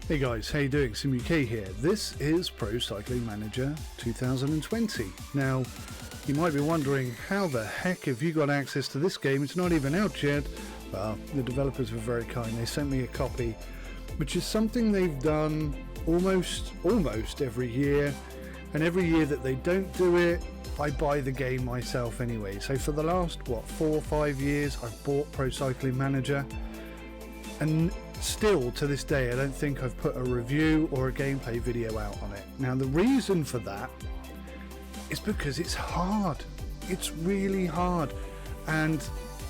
Hey guys, how you doing? SimUK here. This is Pro Cycling Manager 2020. Now, you might be wondering, how the heck have you got access to this game? It's not even out yet. Well, the developers were very kind. They sent me a copy, which is something they've done almost every year. And every year that they don't do it, I buy the game myself anyway. So for the last, 4 or 5 years, I've bought Pro Cycling Manager. And still to this day I don't think I've put a review or a gameplay video out on it. Now the reason for that is because it's hard. It's really hard. And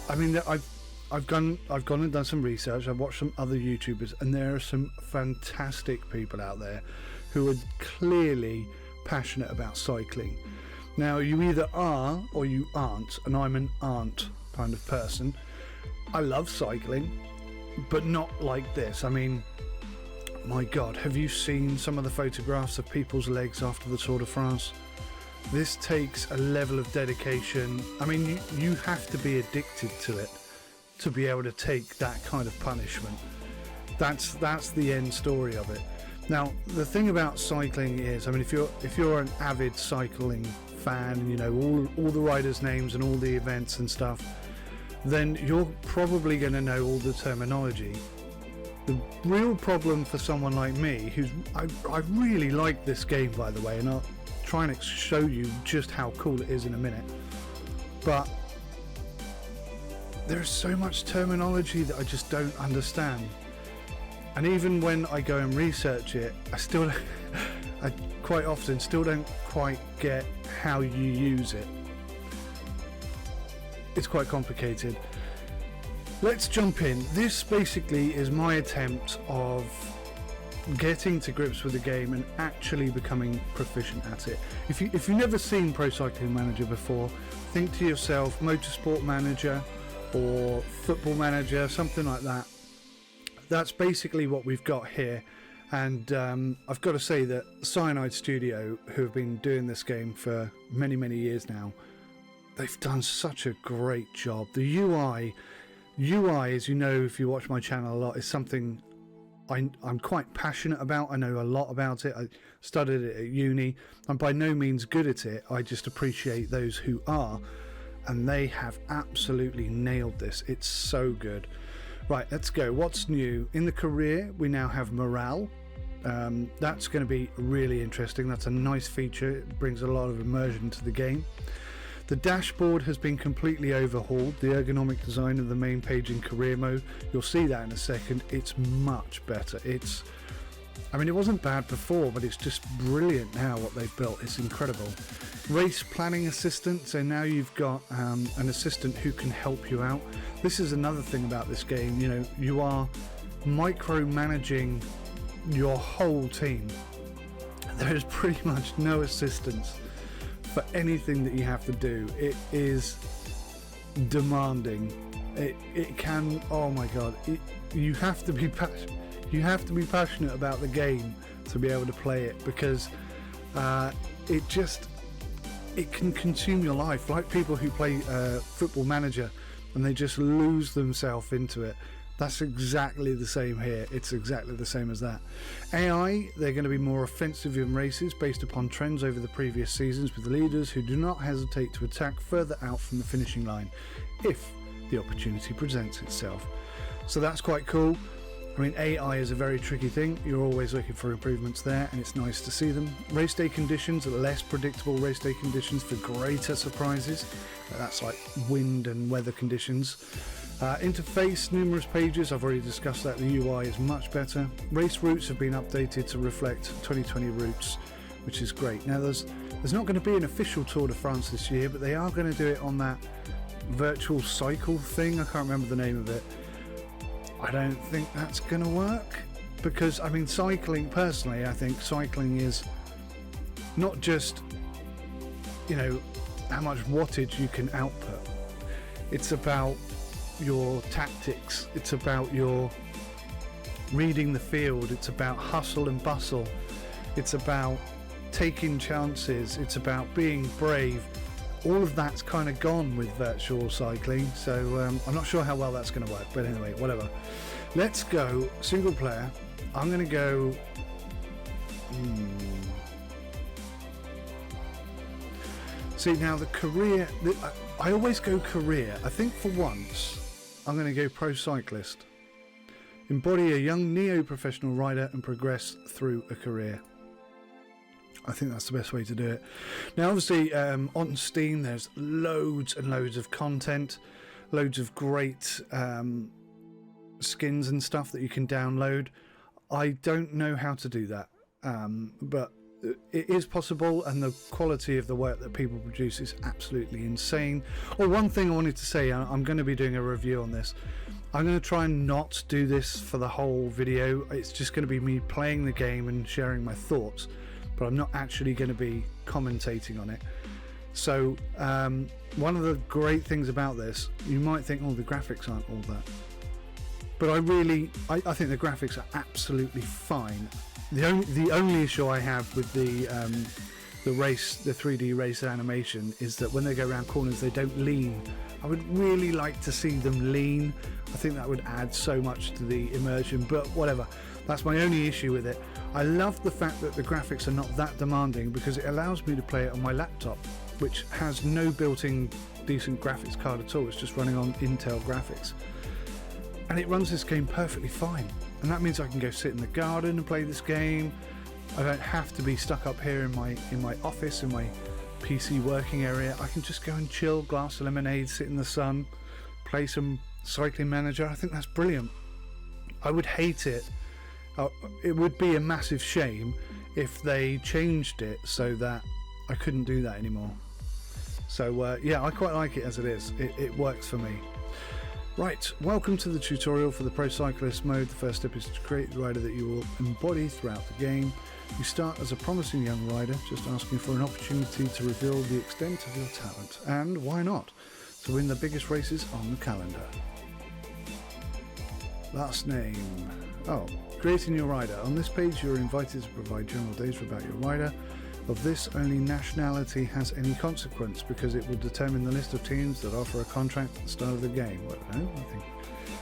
I mean, I've gone and done some research. I've watched some other YouTubers, and there are some fantastic people out there who are clearly passionate about cycling. Now you either are or you aren't, and I'm an aren't kind of person. I love cycling, but not like this. I mean, my God, have you seen some of the photographs of people's legs after the Tour de France? This takes a level of dedication. I mean, you have to be addicted to it to be able to take that kind of punishment. That's the end story of it. Now, the thing about cycling is, I mean, if you're an avid cycling fan, and you know all the riders' names and all the events and stuff, then you're probably going to know all the terminology. The real problem for someone like me, I really like this game, by the way, and I'll try and show you just how cool it is in a minute, but there's so much terminology that I just don't understand. And even when I go and research it, I quite often still don't quite get how you use it. It's quite complicated. Let's jump in. This basically is my attempt of getting to grips with the game and actually becoming proficient at it. If you've never seen Pro Cycling Manager before, think to yourself Motorsport Manager or Football Manager, something like that. That's basically what we've got here. And I've got to say that Cyanide Studio, who have been doing this game for many years now, they've done such a great job. The UI, as you know, if you watch my channel a lot, is something I'm quite passionate about. I know a lot about it. I studied it at uni. I'm by no means good at it. I just appreciate those who are, and they have absolutely nailed this. It's so good. Right, let's go. What's new? In the career, we now have morale. That's going to be really interesting. That's a nice feature. It brings a lot of immersion to the game. The dashboard has been completely overhauled. The ergonomic design of the main page in career mode, you'll see that in a second. It's much better. I mean, it wasn't bad before, but it's just brilliant now what they've built. It's incredible. Race planning assistant. So now you've got an assistant who can help you out. This is another thing about this game. You know, you are micromanaging your whole team. There is pretty much no assistance for anything that you have to do. It is demanding. It can, oh my God, you have to be passionate about the game to be able to play it, because it can consume your life, like people who play Football Manager and they just lose themselves into it. That's exactly the same here. It's exactly the same as that. AI, they're going to be more offensive in races based upon trends over the previous seasons, with leaders who do not hesitate to attack further out from the finishing line if the opportunity presents itself. So that's quite cool. I mean, AI is a very tricky thing. You're always looking for improvements there, and it's nice to see them. Race day conditions, less predictable race day conditions for greater surprises. That's like wind and weather conditions. Interface, numerous pages, I've already discussed that. The UI is much better. Race routes have been updated to reflect 2020 routes, which is great. Now there's not going to be an official Tour de France this year, but they are going to do it on that virtual cycle thing. I can't remember the name of it. I don't think that's going to work, because I mean, cycling, personally, I think cycling is not just, you know, how much wattage you can output. It's about your tactics. It's about your reading the field. It's about hustle and bustle. It's about taking chances. It's about being brave. All of that's kind of gone with virtual cycling, so I'm not sure how well that's going to work, but anyway, whatever. Let's go single player. I'm going to go... See, now the career... I always go career. I think for once, I'm going to go pro cyclist. Embody a young neo-professional rider and progress through a career. I think that's the best way to do it. Now, obviously, on Steam, there's loads and loads of content, loads of great skins and stuff that you can download. I don't know how to do that, but it is possible, and the quality of the work that people produce is absolutely insane. Well, one thing I wanted to say, I'm going to be doing a review on this. I'm going to try and not do this for the whole video. It's just going to be me playing the game and sharing my thoughts, but I'm not actually going to be commentating on it. So one of the great things about this, you might think, oh, the graphics aren't all that, but I think the graphics are absolutely fine. The only issue I have with the 3D race animation is that when they go around corners, they don't lean. I would really like to see them lean. I think that would add so much to the immersion, but whatever. That's my only issue with it. I love the fact that the graphics are not that demanding, because it allows me to play it on my laptop, which has no built-in decent graphics card at all. It's just running on Intel graphics. And it runs this game perfectly fine. And that means I can go sit in the garden and play this game. I don't have to be stuck up here in my office, in my PC working area. I can just go and chill, glass of lemonade, sit in the sun, play some Cycling Manager. I think that's brilliant. I would hate it. It would be a massive shame if they changed it so that I couldn't do that anymore. So yeah, I quite like it as it is. It works for me. Right, welcome to the tutorial for the Pro Cyclist mode. The first step is to create the rider that you will embody throughout the game. You start as a promising young rider, just asking for an opportunity to reveal the extent of your talent, and why not, to win the biggest races on the calendar. Last name. Oh, creating your rider. On this page you are invited to provide general data about your rider. Of this, only nationality has any consequence, because it will determine the list of teams that offer a contract at the start of the game. Well, I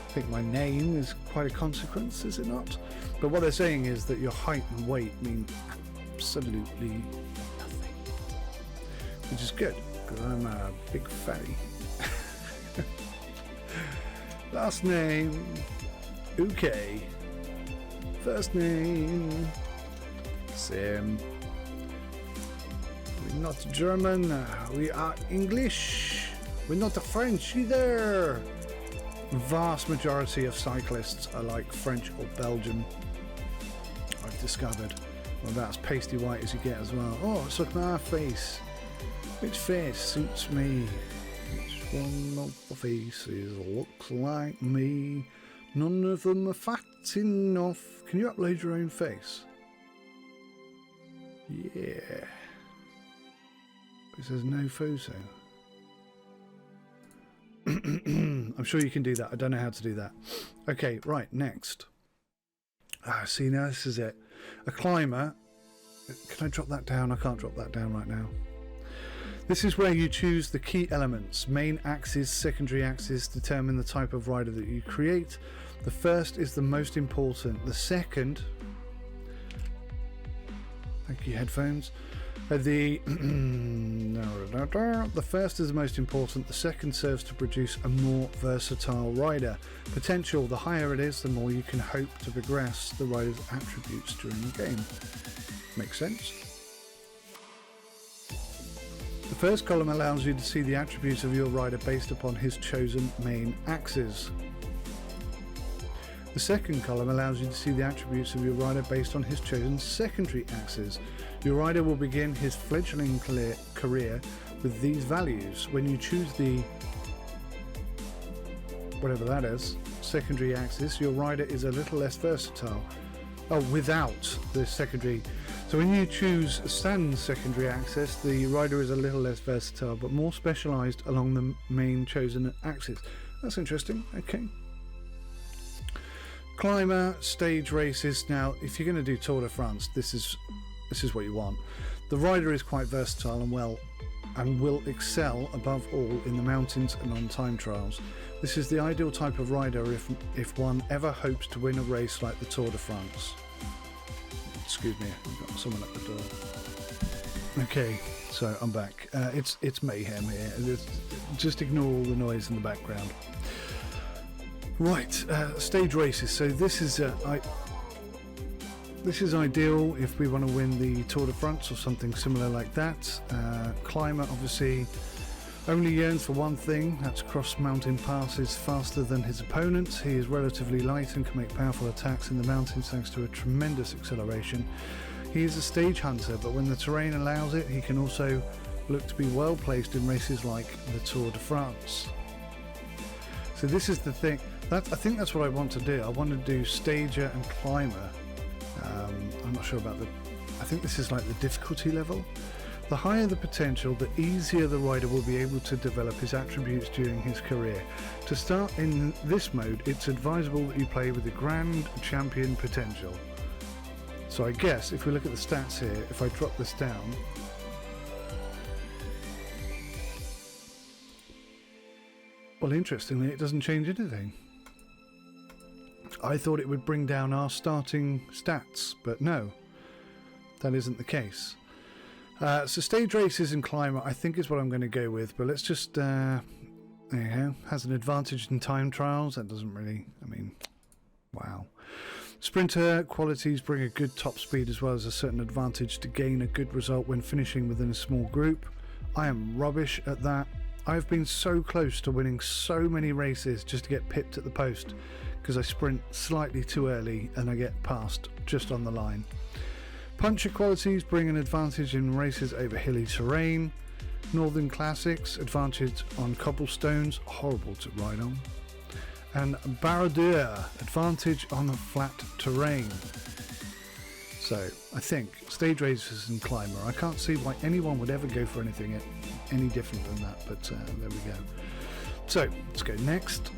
think my name is quite a consequence, is it not? But what they're saying is that your height and weight mean absolutely nothing, which is good, because I'm a big fatty. Last name, okay. First name, Sim. We're not German, we are English. We're not French either. Vast majority of cyclists are like French or Belgian, I've discovered. Well, about as pasty white as you get as well. Oh, it's like my face. Which face suits me? Which one of the faces looks like me? None of them are fat enough. Can you upload your own face? Yeah. It says no photo. I'm sure you can do that. I don't know how to do that. Okay, right, next. See, now this is it. A climber. Can I drop that down? I can't drop that down right now. This is where you choose the key elements. Main axis, secondary axis, determine the type of rider that you create. The first is the most important. The second... Thank you, headphones. The first is the most important. The second serves to produce a more versatile rider. Potential, the higher it is, the more you can hope to progress the rider's attributes during the game. Makes sense? The first column allows you to see the attributes of your rider based upon his chosen main axis. The second column allows you to see the attributes of your rider based on his chosen secondary axis. Your rider will begin his fledgling career with these values. When you choose the, whatever that is, secondary axis, your rider is a little less versatile. Oh, without the secondary. So when you choose standard secondary axis, the rider is a little less versatile, but more specialized along the main chosen axis. That's interesting. Okay. Climber, stage races. Now, if you're going to do Tour de France, this is what you want. The rider is quite versatile and well and will excel above all in the mountains and on time trials. This is the ideal type of rider if one ever hopes to win a race like the Tour de France. Excuse me, I've got someone at the door. Okay, so I'm back. It's mayhem here. Just ignore all the noise in the background. Right, stage races. So this is ideal if we want to win the Tour de France or something similar like that. Climber obviously only yearns for one thing, that's cross mountain passes faster than his opponents. He is relatively light and can make powerful attacks in the mountains thanks to a tremendous acceleration. He is a stage hunter, but when the terrain allows it, he can also look to be well placed in races like the Tour de France. So this is the thing. I think that's what I want to do. I want to do stager and climber. I'm not sure about I think this is like the difficulty level. The higher the potential, the easier the rider will be able to develop his attributes during his career. To start in this mode, it's advisable that you play with the Grand Champion potential. So I guess if we look at the stats here, if I drop this down, well, interestingly, it doesn't change anything. I thought it would bring down our starting stats, but no, that isn't the case. So stage races and climber, I think is what I'm going to go with, but let's just, there you go, has an advantage in time trials. That doesn't really, I mean, wow. Sprinter qualities bring a good top speed as well as a certain advantage to gain a good result when finishing within a small group. I am rubbish at that. I've been so close to winning so many races just to get pipped at the post because I sprint slightly too early and I get passed just on the line. Puncher qualities bring an advantage in races over hilly terrain. Northern Classics, advantage on cobblestones, horrible to ride on. And Baroudeur, advantage on flat terrain. So I think stage races and climber, I can't see why anyone would ever go for anything any different than that, but there we go. So let's go next.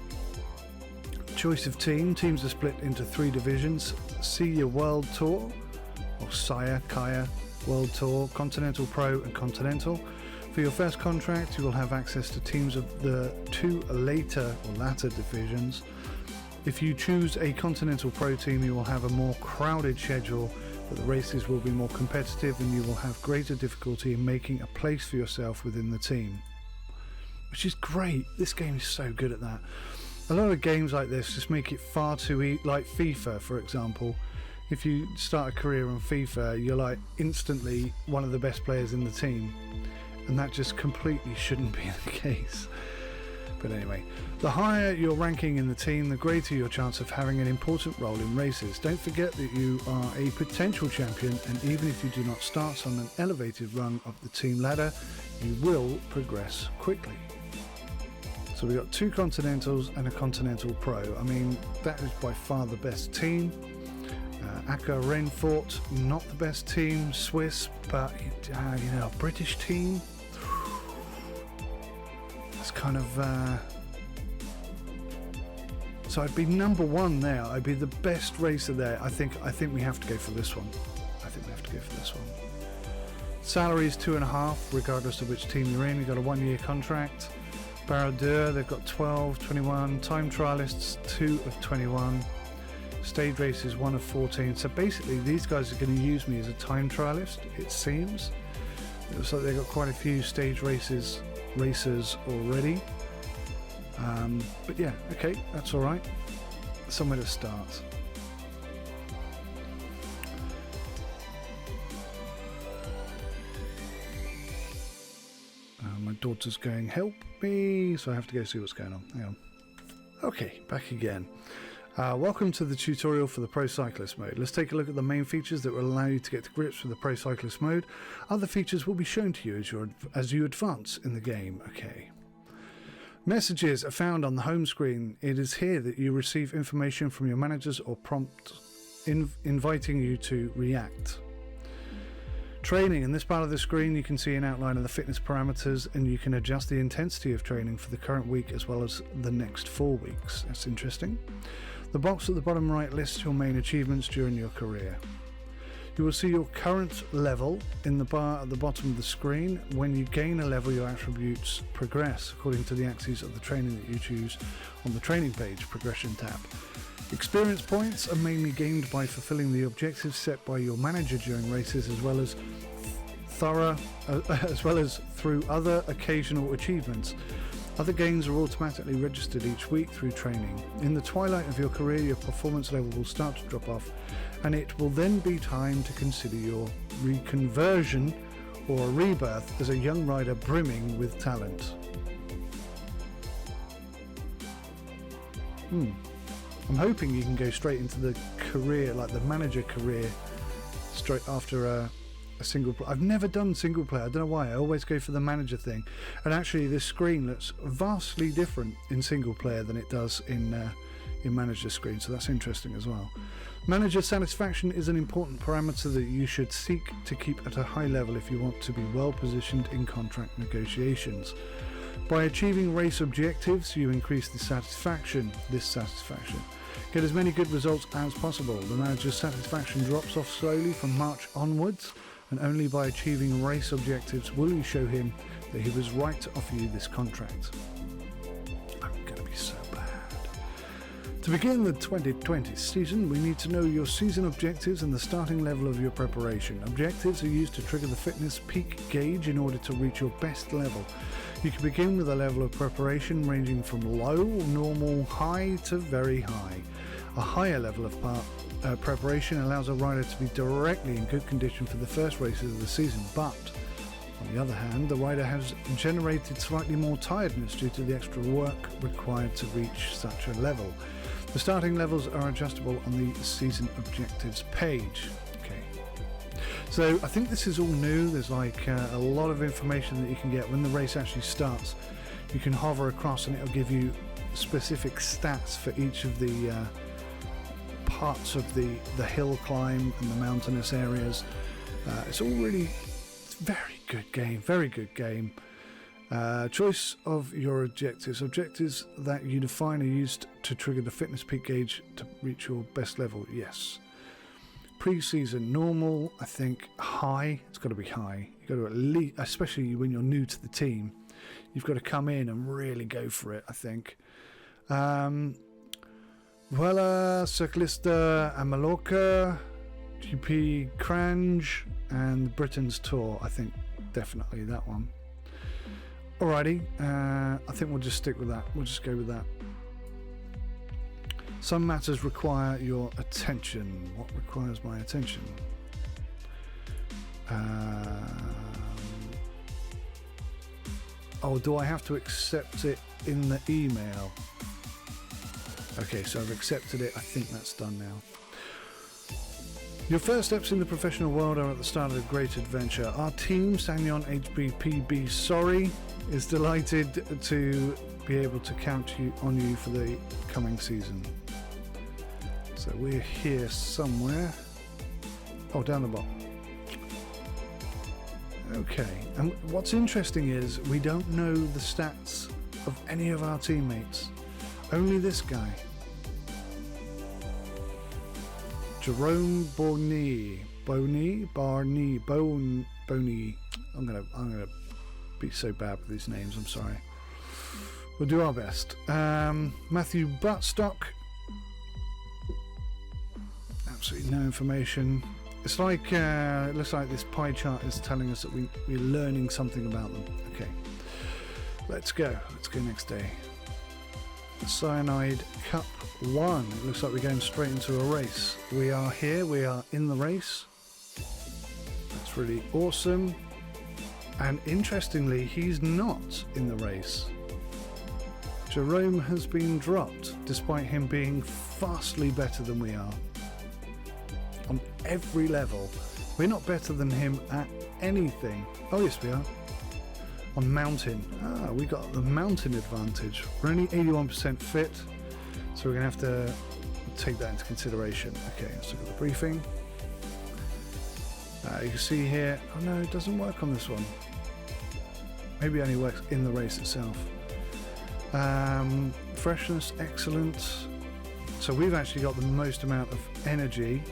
Choice of team. Teams are split into 3 divisions. Senior World Tour, or Kaya World Tour, Continental Pro and Continental. For your first contract, you will have access to teams of the 2 later divisions. If you choose a Continental Pro team, you will have a more crowded schedule, but the races will be more competitive and you will have greater difficulty in making a place for yourself within the team. Which is great. This game is so good at that. A lot of games like this just make it far too like FIFA, for example. If you start a career on FIFA, you're like instantly one of the best players in the team. And that just completely shouldn't be the case. But anyway, the higher your ranking in the team, the greater your chance of having an important role in races. Don't forget that you are a potential champion, and even if you do not start on an elevated rung of the team ladder, you will progress quickly. So we've got 2 Continentals and a Continental Pro. I mean, that is by far the best team. Acker Rainfort, not the best team. Swiss, but a British team. It's kind of so I'd be number 1 there. I'd be the best racer there. I think we have to go for this one. Salary is 2.5 regardless of which team you're in. You've got a 1-year contract. Baroudeur, they've got 12, 21. Time trialists, 2 of 21. Stage races, 1 of 14. So basically these guys are going to use me as a time trialist, it seems. It looks like they've got quite a few stage racers already. But yeah, okay, that's all right. Somewhere to start. My daughter's going, help me, so I have to go see what's going on. Hang on. Okay, back again. Welcome to the tutorial for the Pro Cyclist mode. Let's take a look at the main features that will allow you to get to grips with the Pro Cyclist mode. Other features will be shown to you as you advance in the game. Okay. Messages are found on the home screen. It is here that you receive information from your managers or prompt inviting you to react. Training. In this part of the screen you can see an outline of the fitness parameters and you can adjust the intensity of training for the current week as well as the next 4 weeks. That's interesting. The box at the bottom right lists your main achievements during your career. You will see your current level in the bar at the bottom of the screen. When you gain a level, your attributes progress according to the axes of the training that you choose on the training page progression tab. Experience points are mainly gained by fulfilling the objectives set by your manager during races, as well as through other occasional achievements. Other gains are automatically registered each week through training. In the twilight of your career, your performance level will start to drop off, and it will then be time to consider your reconversion or rebirth as a young rider brimming with talent. I'm hoping you can go straight into the career, like the manager career, straight after a single player. I've never done single player. I don't know why. I always go for the manager thing. And actually, this screen looks vastly different in single player than it does in manager screen. So that's interesting as well. Manager satisfaction is an important parameter that you should seek to keep at a high level if you want to be well positioned in contract negotiations. By achieving race objectives, you increase this satisfaction. Get as many good results as possible. The manager's satisfaction drops off slowly from March onwards, and only by achieving race objectives will you show him that he was right to offer you this contract. I'm going to be so bad. To begin the 2020 season, we need to know your season objectives and the starting level of your preparation. Objectives are used to trigger the fitness peak gauge in order to reach your best level. You can begin with a level of preparation ranging from low, normal, high to very high. A higher level of preparation allows a rider to be directly in good condition for the first races of the season, but on the other hand, the rider has generated slightly more tiredness due to the extra work required to reach such a level. The starting levels are adjustable on the season objectives page. So I think this is all new. There's like a lot of information that you can get when the race actually starts. You can hover across and it'll give you specific stats for each of the parts of the hill climb and the mountainous areas. It's all really very good game. Choice of your objectives. Objectives that you define are used to trigger the fitness peak gauge to reach your best level. Yes. Pre-season, normal, I think high. It's got to be high. You've got to at least, especially when you're new to the team, you've got to come in and really go for it, I think. Vuelta, Cyclist, and Mallorca, GP Crange, and Britain's Tour. I think definitely that one. Alrighty, I think we'll just stick with that. We'll just go with that. Some matters require your attention. What requires my attention? Do I have to accept it in the email? Okay, so I've accepted it. I think that's done now. Your first steps in the professional world are at the start of a great adventure. Our team, Sanyon HBPB Sorry, is delighted to be able to count on you for the coming season. So we're here somewhere. Oh, down the bottom. Okay, and what's interesting is we don't know the stats of any of our teammates. Only this guy. Jerome Boney. I'm gonna be so bad with these names, I'm sorry. We'll do our best. Matthew Buttstock. Absolutely no information. It's like it looks like this pie chart is telling us that we're learning something about them. Okay, let's go next day. Cyanide Cup 1. It looks like we're going straight into a race. We are here, we are in the race. That's really awesome. And interestingly, he's not in the race. Jerome has been dropped despite him being vastly better than we are. On every level. We're not better than him at anything. Oh yes we are. On mountain. We got the mountain advantage. We're only 81% fit, so we're going to have to take that into consideration. Okay, let's look at the briefing. You can see here, oh no, it doesn't work on this one. Maybe it only works in the race itself. Freshness, excellent. So we've actually got the most amount of energy.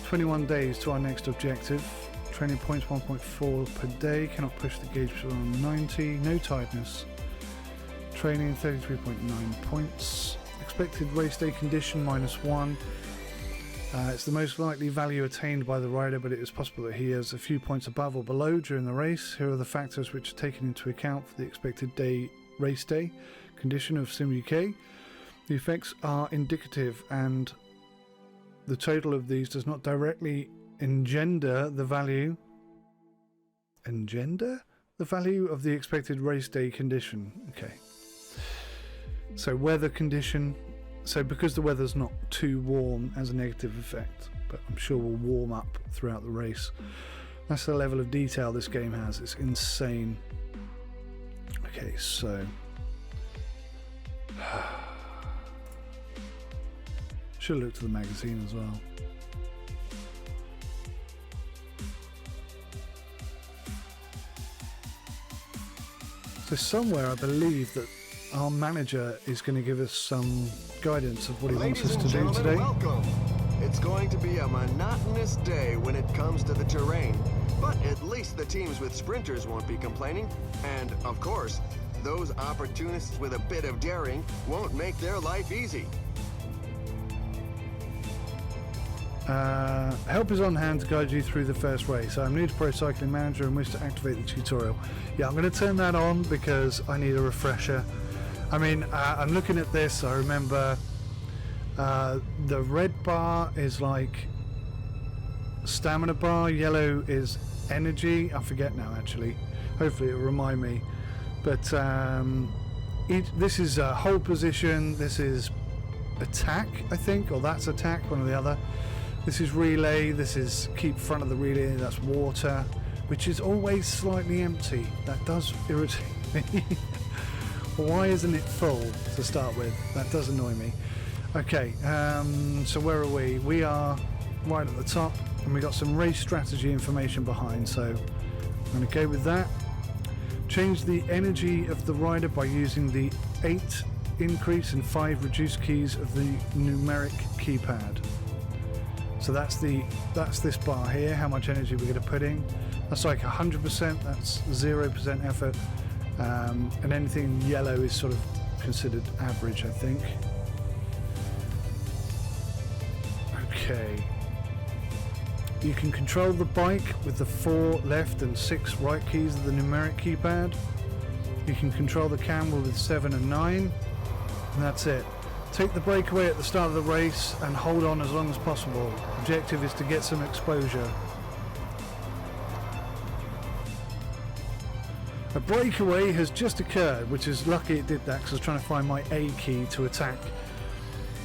21 days to our next objective. Training points 1.4 per day. Cannot push the gauge beyond 90. No tiredness. Training 33.9 points. Expected race day condition -1. It's the most likely value attained by the rider, but it is possible that he has a few points above or below during the race. Here are the factors which are taken into account for the expected race day condition of Sim UK. The effects are indicative, and the total of these does not directly engender the value of the expected race day condition. Okay. So weather condition. So because the weather's not too warm as a negative effect, but I'm sure we'll warm up throughout the race. That's the level of detail this game has. It's insane. Okay, so should have looked at the magazine as well. So somewhere I believe that our manager is going to give us some guidance of what he wants us to do today. Welcome. It's going to be a monotonous day when it comes to the terrain, but at least the teams with sprinters won't be complaining. And, of course, those opportunists with a bit of daring won't make their life easy. Help is on hand to guide you through the first race. I'm new to Pro Cycling Manager and wish to activate the tutorial. Yeah, I'm going to turn that on because I need a refresher. I mean, I'm looking at this. I remember the red bar is like stamina bar, yellow is energy. I forget now, actually. Hopefully it'll remind me. But this is hold position. This is attack, I think, or that's attack, one or the other. This is relay. This is keep front of the relay. That's water, which is always slightly empty. That does irritate me. Why isn't it full to start with? That does annoy me. Okay, so where are we? We are right at the top, and we got some race strategy information behind, so I'm going to go with that. Change the energy of the rider by using the 8 increase and 5 reduce keys of the numeric keypad. So that's this bar here, how much energy we're going to put in. That's like 100%, that's 0% effort. And anything yellow is sort of considered average, I think. Okay. You can control the bike with the 4 left and 6 right keys of the numeric keypad. You can control the camera with 7 and 9. And that's it. Take the breakaway at the start of the race and hold on as long as possible. Objective is to get some exposure. A breakaway has just occurred, which is lucky it did that because I was trying to find my A key to attack.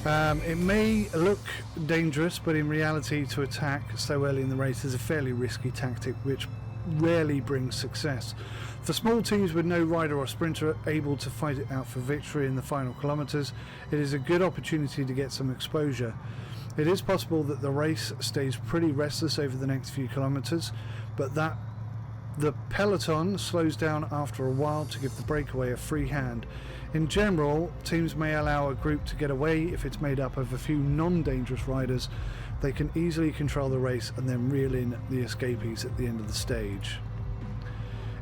It may look dangerous, but in reality to attack so early in the race is a fairly risky tactic which rarely brings success. For small teams with no rider or sprinter able to fight it out for victory in the final kilometres, it is a good opportunity to get some exposure. It is possible that the race stays pretty restless over the next few kilometres, but that the peloton slows down after a while to give the breakaway a free hand. In general, teams may allow a group to get away if it's made up of a few non-dangerous riders. They can easily control the race and then reel in the escapees at the end of the stage.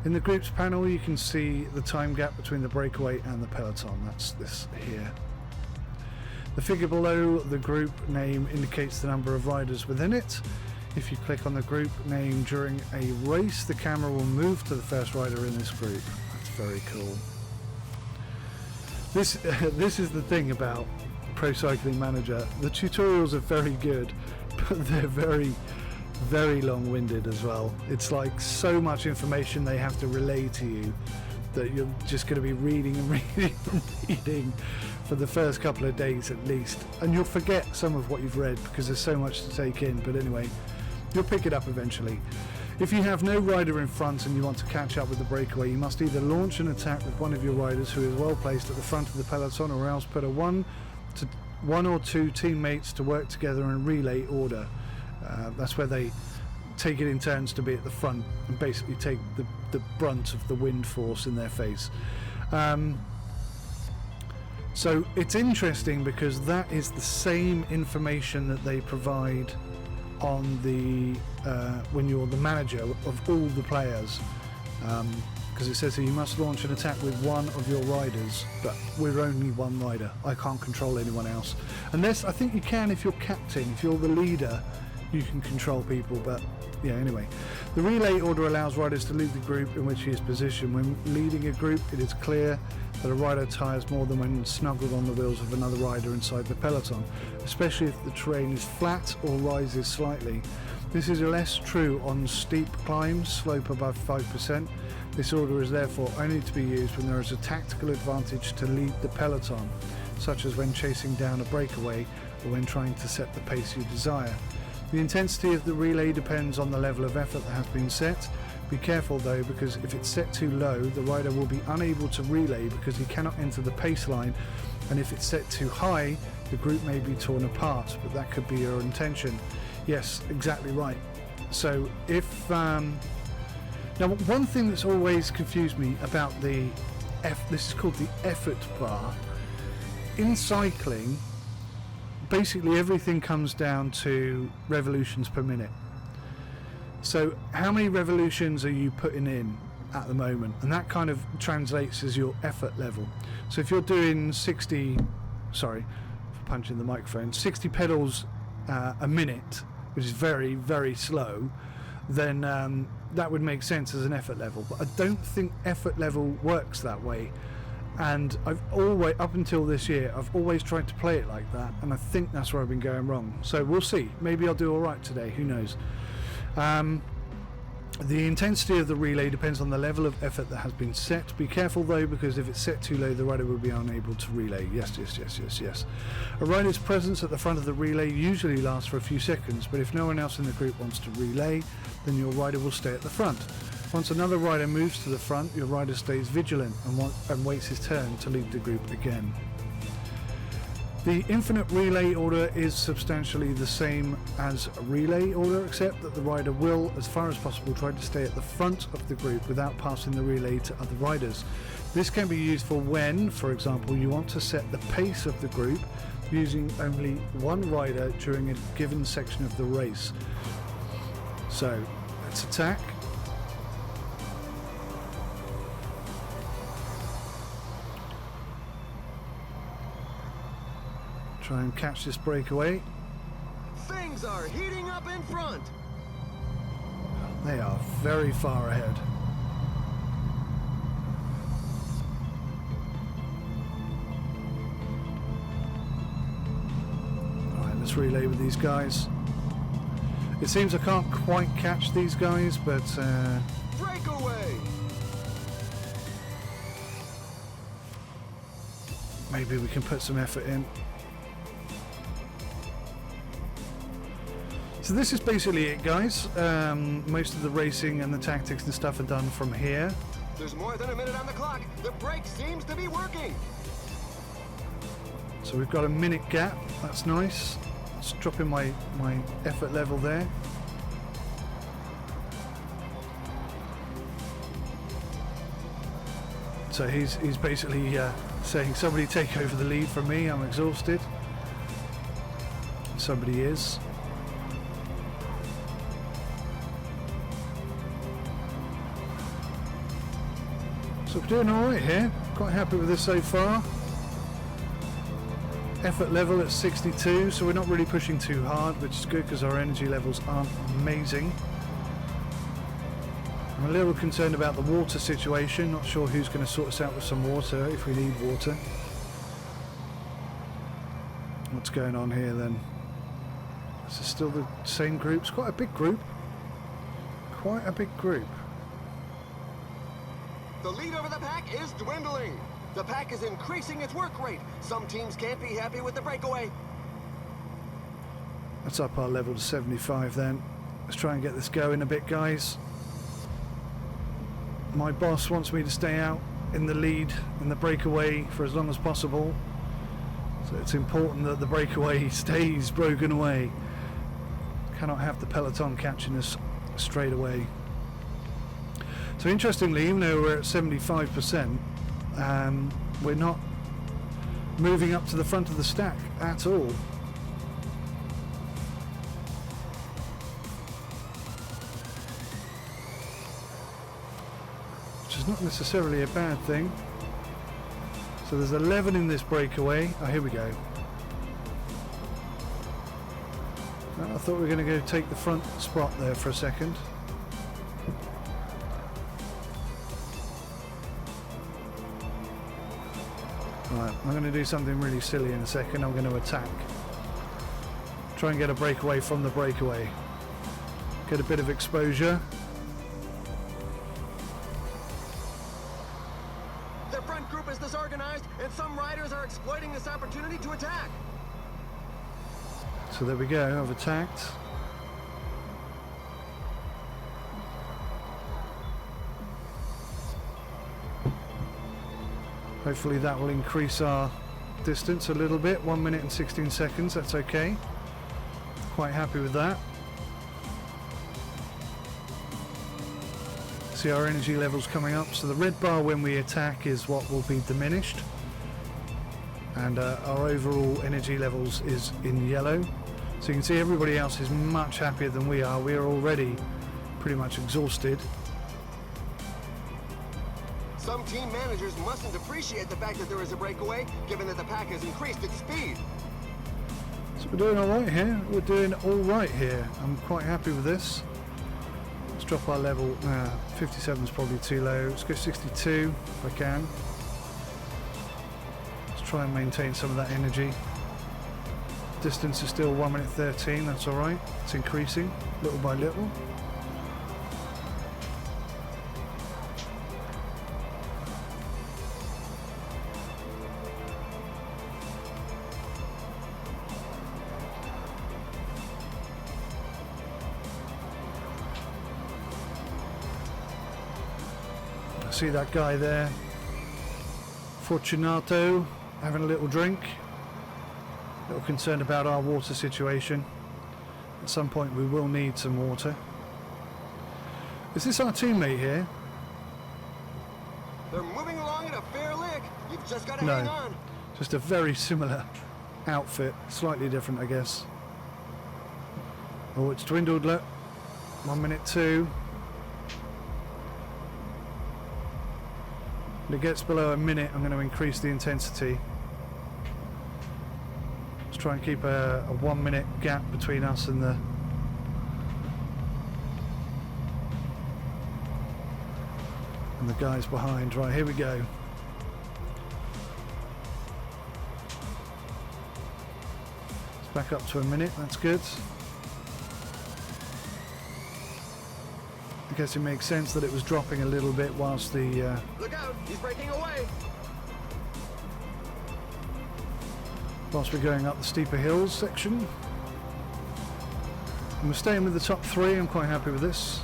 In the groups panel, you can see the time gap between the breakaway and the peloton. That's this here. The figure below the group name indicates the number of riders within it. If you click on the group name during a race, the camera will move to the first rider in this group. That's very cool. This is the thing about Pro Cycling Manager. The tutorials are very good, but they're very, very long-winded as well. It's like so much information they have to relay to you that you're just going to be reading and reading and reading for the first couple of days at least. And you'll forget some of what you've read because there's so much to take in. But anyway, you'll pick it up eventually. If you have no rider in front and you want to catch up with the breakaway, you must either launch an attack with one of your riders who is well placed at the front of the peloton, or else put a one or two teammates to work together in relay order. That's where they take it in turns to be at the front and basically take the brunt of the wind force in their face. So it's interesting because that is the same information that they provide on the when you're the manager of all the players, because it says here you must launch an attack with one of your riders, but we're only one rider. I can't control anyone else, unless I think you can if you're captain. If you're the leader, you can control people, but yeah, anyway. The relay order allows riders to lead the group in which he is positioned. When leading a group, it is clear that a rider tires more than when snuggled on the wheels of another rider inside the peloton, especially if the terrain is flat or rises slightly. This is less true on steep climbs, slope above 5%. This order is therefore only to be used when there is a tactical advantage to lead the peloton, such as when chasing down a breakaway or when trying to set the pace you desire. The intensity of the relay depends on the level of effort that has been set. Be careful though, because if it's set too low, the rider will be unable to relay because he cannot enter the pace line, and if it's set too high, the group may be torn apart, but that could be your intention. Yes, exactly right. So if now one thing that's always confused me about this is called the effort bar in cycling. Basically everything comes down to revolutions per minute. So how many revolutions are you putting in at the moment? And that kind of translates as your effort level. So if you're doing 60 pedals a minute, which is very, very slow, then that would make sense as an effort level. But I don't think effort level works that way. And I've always, up until this year, I've always tried to play it like that, and I think that's where I've been going wrong. So we'll see. Maybe I'll do all right today. Who knows? The intensity of the relay depends on the level of effort that has been set. Be careful though, because if it's set too low, the rider will be unable to relay. Yes. A rider's presence at the front of the relay usually lasts for a few seconds, but if no one else in the group wants to relay, then your rider will stay at the front. Once another rider moves to the front, your rider stays vigilant and waits his turn to lead the group again. The infinite relay order is substantially the same as a relay order, except that the rider will, as far as possible, try to stay at the front of the group without passing the relay to other riders. This can be used for when, for example, you want to set the pace of the group using only one rider during a given section of the race. So, let's attack. Try and catch this breakaway. Things are heating up in front. They are very far ahead. Alright, let's relay with these guys. It seems I can't quite catch these guys, but Breakaway. maybe we can put some effort in. So this is basically it, guys. Most of the racing and the tactics and stuff are done from here. There's more than a minute on the clock. The brake seems to be working. So we've got a minute gap. That's nice. Let's drop in my effort level there. So he's basically saying, somebody take over the lead from me. I'm exhausted. Somebody is. So we're doing alright here, quite happy with this so far. Effort level at 62, so we're not really pushing too hard, which is good because our energy levels aren't amazing. I'm a little concerned about the water situation, not sure who's going to sort us out with some water if we need water. What's going on here then? This is still the same group, it's quite a big group. Quite a big group. The lead over the pack is dwindling. The pack is increasing its work rate. Some teams can't be happy with the breakaway. Let's up our level to 75 then. Let's try and get this going a bit, guys. My boss wants me to stay out in the lead in the breakaway for as long as possible. So it's important that the breakaway stays broken away. Cannot have the peloton catching us straight away. So interestingly, even though we're at 75%, we're not moving up to the front of the stack at all. which is not necessarily a bad thing. So there's 11 in this breakaway. Oh, here we go. I thought we were going to go take the front spot there for a second. Right, I'm going to do something really silly in a second. I'm going to attack. Try and get a breakaway from the breakaway. Get a bit of exposure. Their front group is disorganized, and some riders are exploiting this opportunity to attack. So there we go, I've attacked. Hopefully that will increase our distance a little bit. 1 minute and 16 seconds, that's okay. Quite happy with that. See our energy levels coming up. So the red bar when we attack is what will be diminished. And our overall energy levels is in yellow. So you can see everybody else is much happier than we are. We are already pretty much exhausted. Some team managers mustn't appreciate the fact that there is a breakaway, given that the pack has increased its speed. So we're doing all right here. We're doing all right here. I'm quite happy with this. Let's drop our level. 57 is probably too low. Let's go 62 if I can. Let's try and maintain some of that energy. Distance is still 1 minute 13. That's all right. It's increasing little by little. See that guy there, Fortunato, having a little drink. A little concerned about our water situation. At some point we will need some water. Is this our teammate here? They're moving along at a fair lick. You've just got to hang on. Just a very similar outfit, slightly different I guess. Oh, it's dwindled, look. 1 minute 2. When it gets below a minute, I'm going to increase the intensity. Let's try and keep a 1 minute gap between us and the guys behind. Right, here we go. It's back up to a minute, that's good. I guess it makes sense that it was dropping a little bit whilst the... Look out, he's breaking away. Whilst we're going up the steeper hills section. And we're staying with the top 3, I'm quite happy with this.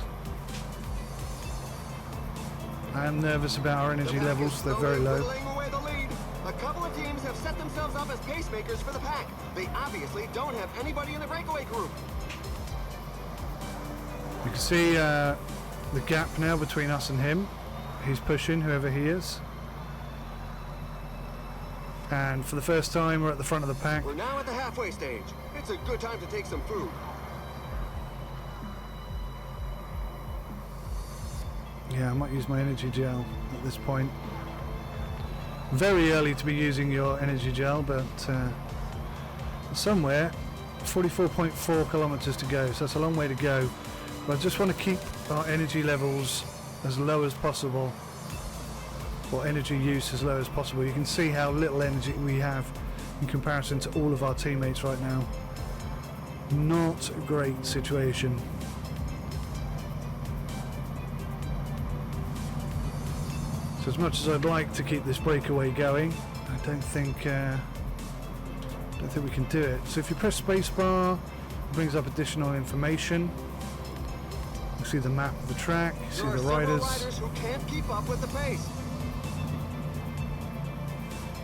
I am nervous about our energy levels, they're very low. Away the lead. A couple of teams have set themselves up as pacemakers for the pack. They obviously don't have anybody in the breakaway group. You can see the gap now between us and him. He's pushing, whoever he is. And for the first time, we're at the front of the pack. We're now at the halfway stage. It's a good time to take some food. Yeah, I might use my energy gel at this point. Very early to be using your energy gel, but somewhere 44.4 kilometers to go, so that's a long way to go. But I just want to keep our energy levels as low as possible, or energy use as low as possible. You can see how little energy we have in comparison to all of our teammates right now. Not a great situation. So as much as I'd like to keep this breakaway going, I don't think we can do it. So if you press spacebar, it brings up additional information. You see the map of the track, you see the riders. Riders who can't keep up with the pace.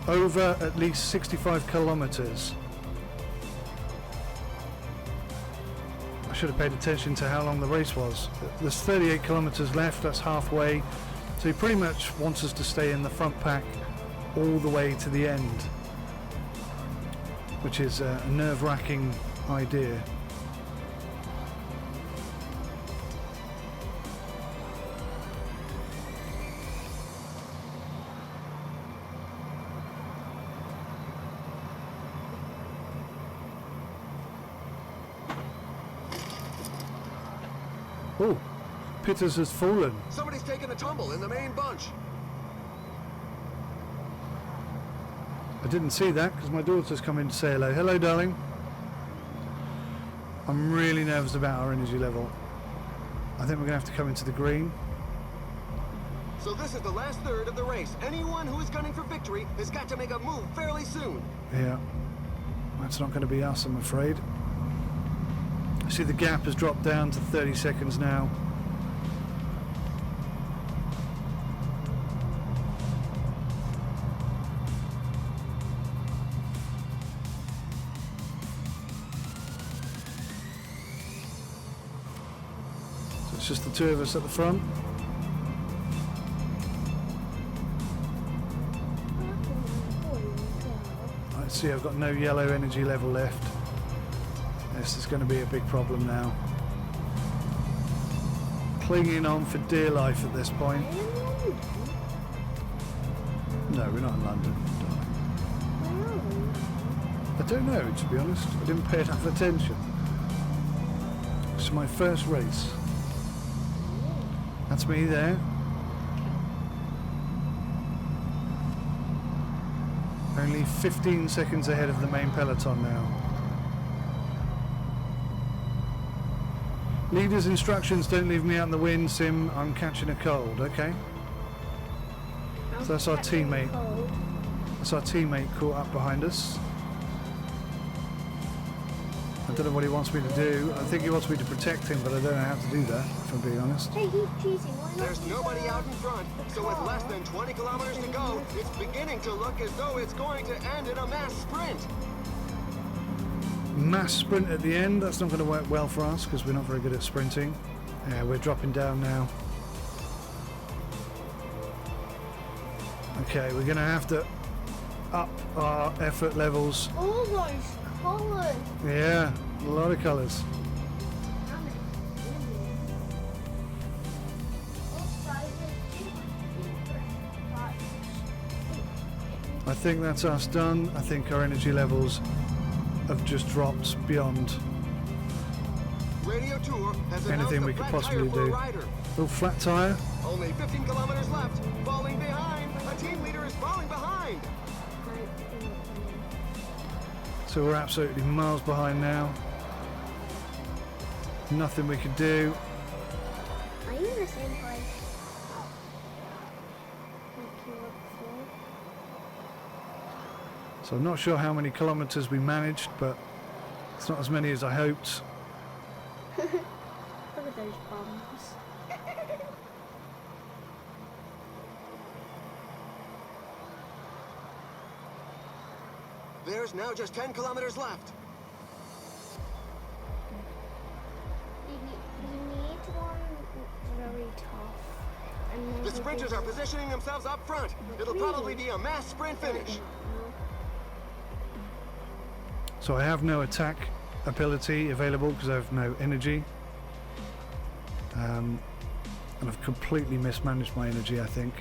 Over at least 65 kilometers. I should have paid attention to how long the race was. There's 38 kilometers left, that's halfway. So he pretty much wants us to stay in the front pack all the way to the end, which is a nerve-wracking idea. Pitters has fallen. Somebody's taking a tumble in the main bunch. I didn't see that because my daughter's come in to say hello. Hello, darling. I'm really nervous about our energy level. I think we're going to have to come into the green. So this is the last third of the race. Anyone who is gunning for victory has got to make a move fairly soon. Yeah. That's not going to be us, I'm afraid. I see the gap has dropped down to 30 seconds now. So it's just the two of us at the front. I see I've got no yellow energy level left. This is going to be a big problem now. Clinging on for dear life at this point. No, we're not in London. I don't know, to be honest. I didn't pay enough attention. It's my first race. That's me there. Only 15 seconds ahead of the main peloton now. Leader's instructions, don't leave me out in the wind, Sim, I'm catching a cold, okay? So that's our teammate. That's our teammate caught up behind us. I don't know what he wants me to do. I think he wants me to protect him, but I don't know how to do that, if I'm being honest. Hey, he's cheating. There's nobody out in front, so with less than 20 kilometers to go, it's beginning to look as though it's going to end in a mass sprint. Mass sprint at the end, that's not going to work well for us because we're not very good at sprinting. Yeah, we're dropping down now. Okay, we're going to have to up our effort levels. All those colours. Yeah, a lot of colours. I think that's us done. I think our energy levels have just dropped beyond Radio Tour has anything we could possibly do. Little flat tyre. Only 15 kilometers left. Falling behind. A team leader is falling behind. So we're absolutely miles behind now. Nothing we could do. Are you in the same place? So I'm not sure how many kilometres we managed, but it's not as many as I hoped. Look at those bombs. There's now just 10 kilometers left. You need one very tough. And The sprinters are positioning themselves up front. It'll probably be a mass sprint finish. So I have no attack ability available because I have no energy. And I've completely mismanaged my energy, I think.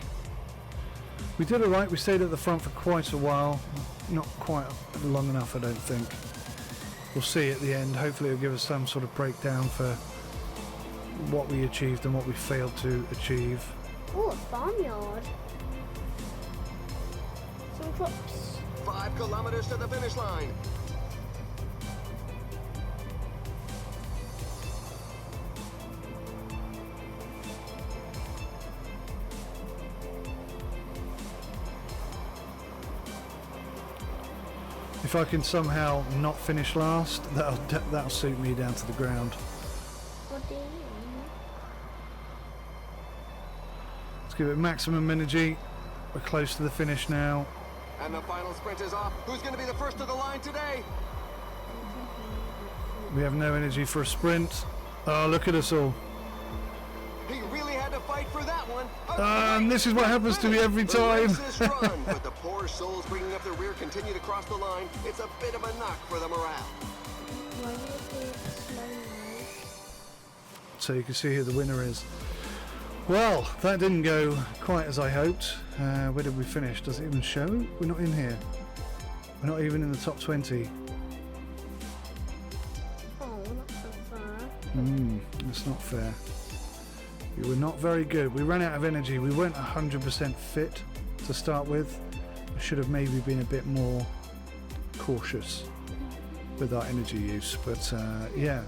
We did alright, we stayed at the front for quite a while. Not quite long enough, I don't think. We'll see at the end. Hopefully it'll give us some sort of breakdown for what we achieved and what we failed to achieve. Oh, a farmyard. Some crops. 5 kilometers to the finish line. If I can somehow not finish last, that'll suit me down to the ground. What do you mean? Let's give it maximum energy. We're close to the finish now. And the final sprint is off. Who's going to be the first to the line today? We have no energy for a sprint. Oh, look at us all. He really had to fight for that one. And this is what happens to me every time. The race is run, but the poor souls bringing up the rear continue to cross the line. It's a bit of a knock for the morale. Why do you do it slowly? So you can see who the winner is. Well, that didn't go quite as I hoped. Where did we finish? Does it even show? We're not in here. We're not even in the top 20. Oh, that's so far. That's not fair. We were not very good. We ran out of energy. We weren't 100% fit to start with. I should have maybe been a bit more cautious with our energy use, but yeah,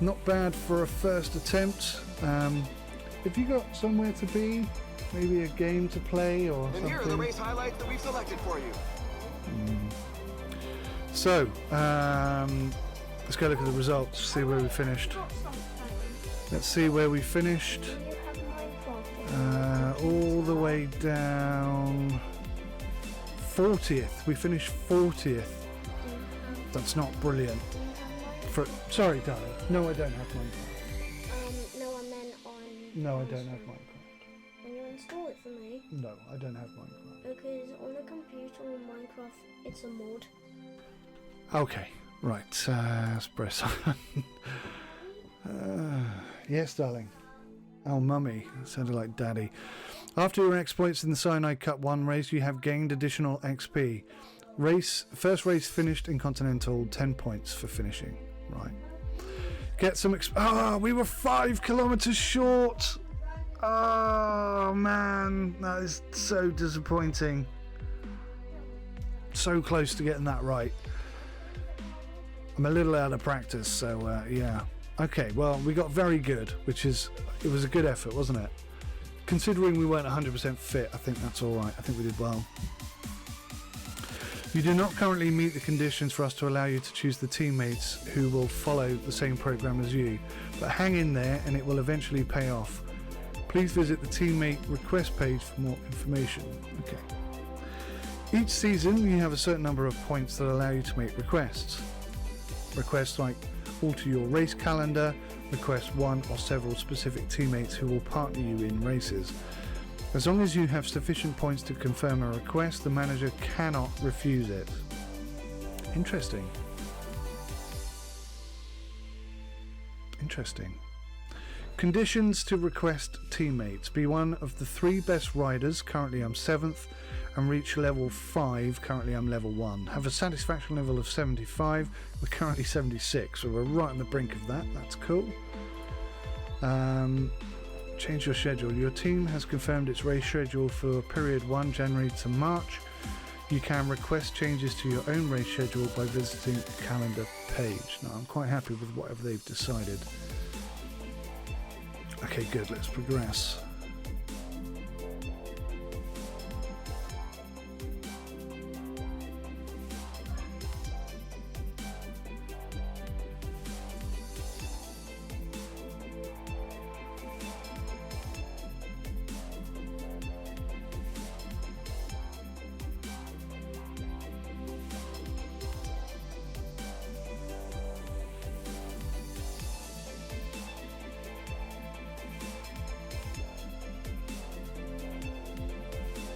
not bad for a first attempt. Have you got somewhere to be? Maybe a game to play or And something? here are the race highlights that we've selected for you. So, let's go look at the results, see where we finished. Let's see where we finished. Do you have Minecraft? All the way down 40th. We finished 40th. That's not brilliant. Sorry, darling. No, I don't have Minecraft. No, I meant on. No, I don't have Minecraft. Can you install it for me? No, I don't have Minecraft. Because on a computer on Minecraft, it's a mod. Okay, right. Let's press on. Yes, darling. Oh, mummy. That sounded like daddy. After your exploits in the Cyanide Cup 1 race, you have gained additional XP. First race finished in Continental, 10 points for finishing. Right. Get some we were 5 kilometers short. Oh, man. That is so disappointing. So close to getting that right. I'm a little out of practice, so yeah. Okay, well, we got very good, it was a good effort, wasn't it? Considering we weren't 100% fit, I think that's all right. I think we did well. You do not currently meet the conditions for us to allow you to choose the teammates who will follow the same program as you, but hang in there and it will eventually pay off. Please visit the teammate request page for more information. Okay. Each season, you have a certain number of points that allow you to make requests. Requests like alter your race calendar, request one or several specific teammates who will partner you in races. As long as you have sufficient points to confirm a request, the manager cannot refuse it. Interesting. Interesting. Conditions to request teammates. Be one of the 3 best riders, currently I'm 7th, and reach level 5, currently I'm level 1. Have a satisfaction level of 75, we're currently 76, so we're right on the brink of that, that's cool. Change your schedule. Your team has confirmed its race schedule for period 1 January to March. You can request changes to your own race schedule by visiting the calendar page. Now I'm quite happy with whatever they've decided. Okay, good, let's progress.